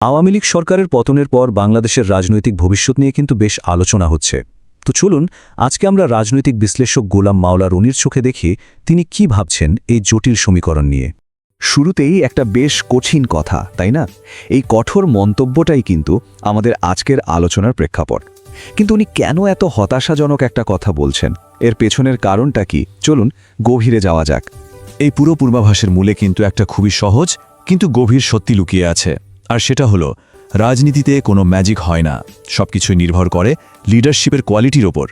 আওয়ামী লীগ সরকারের পতনের পর বাংলাদেশের রাজনৈতিক ভবিষ্যৎ নিয়ে কিন্তু বেশ আলোচনা হচ্ছে। তো চলুন আজকে আমরা রাজনৈতিক বিশ্লেষক গোলাম মাওলা রনির চোখে দেখি তিনি কি ভাবছেন এই জটিল সমীকরণ নিয়ে। শুরুতেই একটা বেশ কঠিন কথা, তাই না? এই কঠোর মন্তব্যটাই কিন্তু আমাদের আজকের আলোচনার প্রেক্ষাপট। কিন্তু উনি কেন এত হতাশাজনক একটা কথা বলছেন, এর পেছনের কারণটা কি? চলুন গভীরে যাওয়া যাক। এই পুরো পূর্বাভাসের মূলে কিন্তু একটা খুবই সহজ কিন্তু গভীর সত্যি লুকিয়ে আছে, আর সেটা হলো রাজনীতিতে কোনো ম্যাজিক হয় না, সবকিছুই নির্ভর করে লিডারশিপের কোয়ালিটির ওপর।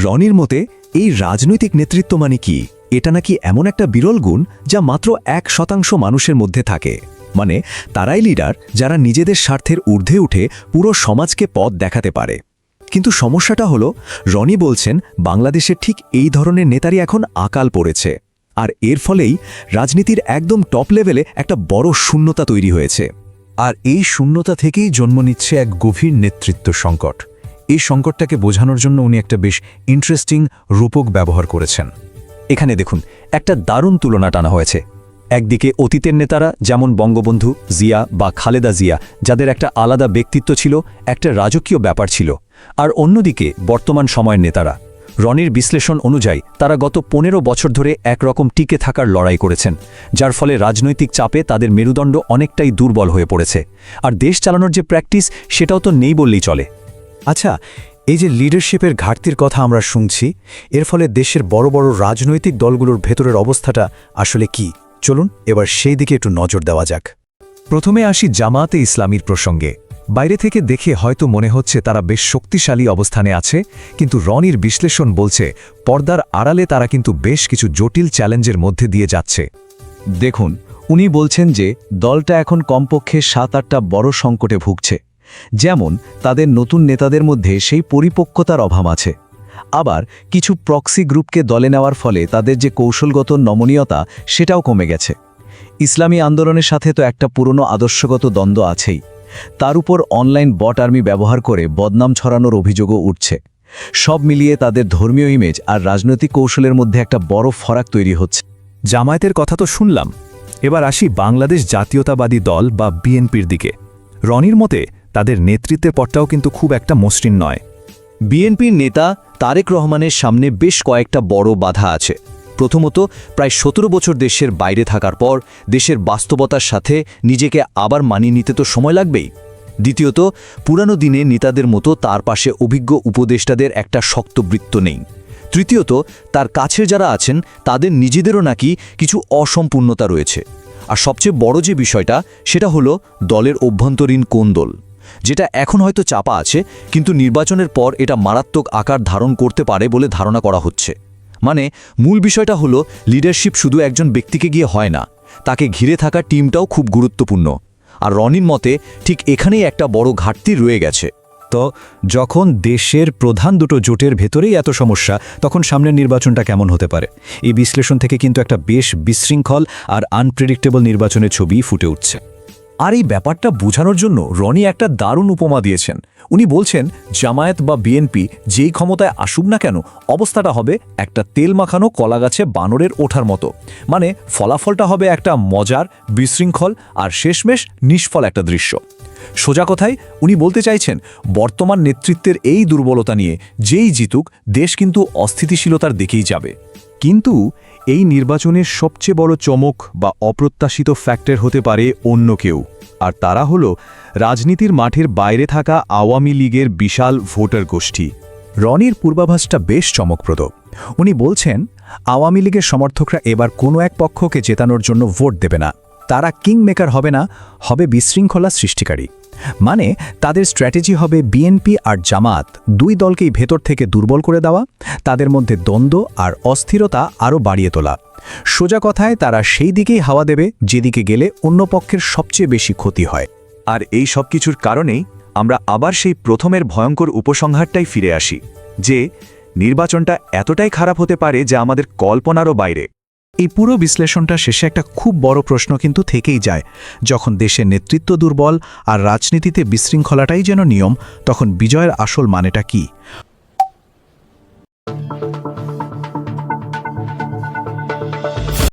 রনির মতে এই রাজনৈতিক নেতৃত্ব মানে কি? এটা নাকি এমন একটা বিরল গুণ যা মাত্র 1% মানুষের মধ্যে থাকে। মানে তারাই লিডার যারা নিজেদের স্বার্থের ঊর্ধ্বে উঠে পুরো সমাজকে পথ দেখাতে পারে। কিন্তু সমস্যাটা হলো, রনি বলছেন বাংলাদেশের ঠিক এই ধরনের নেতারই এখন আকাল পড়েছে, আর এর ফলেই রাজনীতির একদম টপ লেভেলে একটা বড় শূন্যতা তৈরি হয়েছে। আর এই শূন্যতা থেকেই জন্ম নিচ্ছে এক গভীর নেতৃত্ব সংকট। এই সংকটটাকে বোঝানোর জন্য উনি একটা বেশ ইন্টারেস্টিং রূপক ব্যবহার করেছেন। এখানে দেখুন, একটা দারুণ তুলনা টানা হয়েছে। একদিকে অতীতের নেতারা যেমন বঙ্গবন্ধু, জিয়া বা খালেদা জিয়া, যাদের একটা আলাদা ব্যক্তিত্ব ছিল, একটা রাজকীয় ব্যাপার ছিল, আর অন্যদিকে বর্তমান সময়ের নেতারা। রনির বিশ্লেষণ অনুযায়ী তারা গত 15 বছর ধরে একরকম টিকে থাকার লড়াই করেছেন, যার ফলে রাজনৈতিক চাপে তাদের মেরুদণ্ড অনেকটাই দুর্বল হয়ে পড়েছে। আর দেশ চালানোর যে প্র্যাকটিস, সেটাও তো নেই বললেই চলে। আচ্ছা, এই যে লিডারশিপের ঘাটতির কথা আমরা শুনছি, এর ফলে দেশের বড় বড় রাজনৈতিক দলগুলোর ভেতরের অবস্থাটা আসলে কি? চলুন এবার সেই দিকে একটু নজর দেওয়া যাক। প্রথমে আসি জামায়াতে ইসলামীর প্রসঙ্গে। বাইরে থেকে দেখে হয়তো মনে হচ্ছে তারা বেশ শক্তিশালী অবস্থানে আছে, কিন্তু রনির বিশ্লেষণ বলছে পর্দার আড়ালে তারা কিন্তু বেশ কিছু জটিল চ্যালেঞ্জের মধ্যে দিয়ে যাচ্ছে। দেখুন, উনি বলছেন যে দলটা এখন কমপক্ষে 7-8টা বড় সংকটে ভুগছে। যেমন তাদের নতুন নেতাদের মধ্যে সেই পরিপক্কতার অভাব আছে। আবার কিছু প্রক্সি গ্রুপকে দলে নেওয়ার ফলে তাদের যে কৌশলগত নমনীয়তা, সেটাও কমে গেছে। ইসলামী আন্দোলনের সাথে তো একটা পুরনো আদর্শগত দ্বন্দ্ব আছেই, তার উপর অনলাইন বট আর্মি ব্যবহার করে বদনাম ছড়ানোর অভিযোগও উঠছে। সব মিলিয়ে তাদের ধর্মীয় ইমেজ আর রাজনৈতিক কৌশলের মধ্যে একটা বড় ফারাক তৈরি হচ্ছে। জামায়াতের কথা তো শুনলাম, এবার আসি বাংলাদেশ জাতীয়তাবাদী দল বা বিএনপির দিকে। রনির মতে তাদের নেতৃত্বের পথটাও কিন্তু খুব একটা মসৃণ নয়। বিএনপির নেতা তারেক রহমানের সামনে বেশ কয়েকটা বড় বাধা আছে। প্রথমত, প্রায় 17 বছর দেশের বাইরে থাকার পর দেশের বাস্তবতার সাথে নিজেকে আবার মানিয়ে নিতে তো সময় লাগবেই। দ্বিতীয়ত, পুরানো দিনে নেতাদের মতো তার পাশে অভিজ্ঞ উপদেষ্টাদের একটা শক্ত বৃত্ত নেই। তৃতীয়ত, তার কাছের যারা আছেন তাদের নিজেদেরও নাকি কিছু অসম্পূর্ণতা রয়েছে। আর সবচেয়ে বড় যে বিষয়টা, সেটা হলো দলের অভ্যন্তরীণ কোন্দল, যেটা এখন হয়তো চাপা আছে, কিন্তু নির্বাচনের পর এটা মারাত্মক আকার ধারণ করতে পারে বলে ধারণা করা হচ্ছে। মানে মূল বিষয়টা হলো লিডারশিপ শুধু একজন ব্যক্তিকে গিয়ে হয় না, তাকে ঘিরে থাকা টিমটাও খুব গুরুত্বপূর্ণ। আর রনির মতে ঠিক এখানেই একটা বড় ঘাটতি রয়ে গেছে। তো যখন দেশের প্রধান দুটো জোটের ভেতরেই এত সমস্যা, তখন সামনের নির্বাচনটা কেমন হতে পারে? এই বিশ্লেষণ থেকে কিন্তু একটা বেশ বিশৃঙ্খল আর আনপ্রেডিক্টেবল নির্বাচনের ছবি ফুটে উঠছে। আর এই ব্যাপারটা বোঝানোর জন্য রনি একটা দারুণ উপমা দিয়েছেন। উনি বলছেন জামায়াত বা বিএনপি যেই ক্ষমতায় আসুক না কেন, অবস্থাটা হবে একটা তেল মাখানো কলাগাছে বানরের ওঠার মতো। মানে ফলাফলটা হবে একটা মজার, বিশৃঙ্খল আর শেষমেশ নিষ্ফল একটা দৃশ্য। সোজা কথায় উনি বলতে চাইছেন, বর্তমান নেতৃত্বের এই দুর্বলতা নিয়ে যেই জিতুক, দেশ কিন্তু অস্থিতিশীলতার দিকেই যাবে। কিন্তু এই নির্বাচনের সবচেয়ে বড় চমক বা অপ্রত্যাশিত ফ্যাক্টর হতে পারে অন্য কেউ, আর তারা হলো রাজনীতির মাঠের বাইরে থাকা আওয়ামী লীগের বিশাল ভোটার গোষ্ঠী। রনির পূর্বাভাসটা বেশ চমকপ্রদ। উনি বলছেন আওয়ামী লীগের সমর্থকরা এবার কোনো এক পক্ষকে জেতানোর জন্য ভোট দেবে না, তারা কিং মেকার হবে না, হবে বিশৃঙ্খলা সৃষ্টিকারী। মানে তাদের স্ট্র্যাটেজি হবে বিএনপি আর জামায়াত দুই দলকেই ভেতর থেকে দুর্বল করে দেওয়া, তাদের মধ্যে দ্বন্দ্ব আর অস্থিরতা আরও বাড়িয়ে তোলা। সোজা কথায় তারা সেই দিকেই হাওয়া দেবে যেদিকে গেলে অন্য পক্ষের সবচেয়ে বেশি ক্ষতি হয়। আর এই সব কিছুর কারণেই আমরা আবার সেই প্রথমের ভয়ঙ্কর উপসংহারটাই ফিরে আসি, যে নির্বাচনটা এতটাই খারাপ হতে পারে যা আমাদের কল্পনারও বাইরে। এই পুরো বিশ্লেষণটা শেষে একটা খুব বড় প্রশ্ন কিন্তু থেকেই যায়। যখন দেশের নেতৃত্ব দুর্বল আর রাজনীতিতে বিশৃঙ্খলাটাই যেন নিয়ম, তখন বিজয়ের আসল মানেটা কি?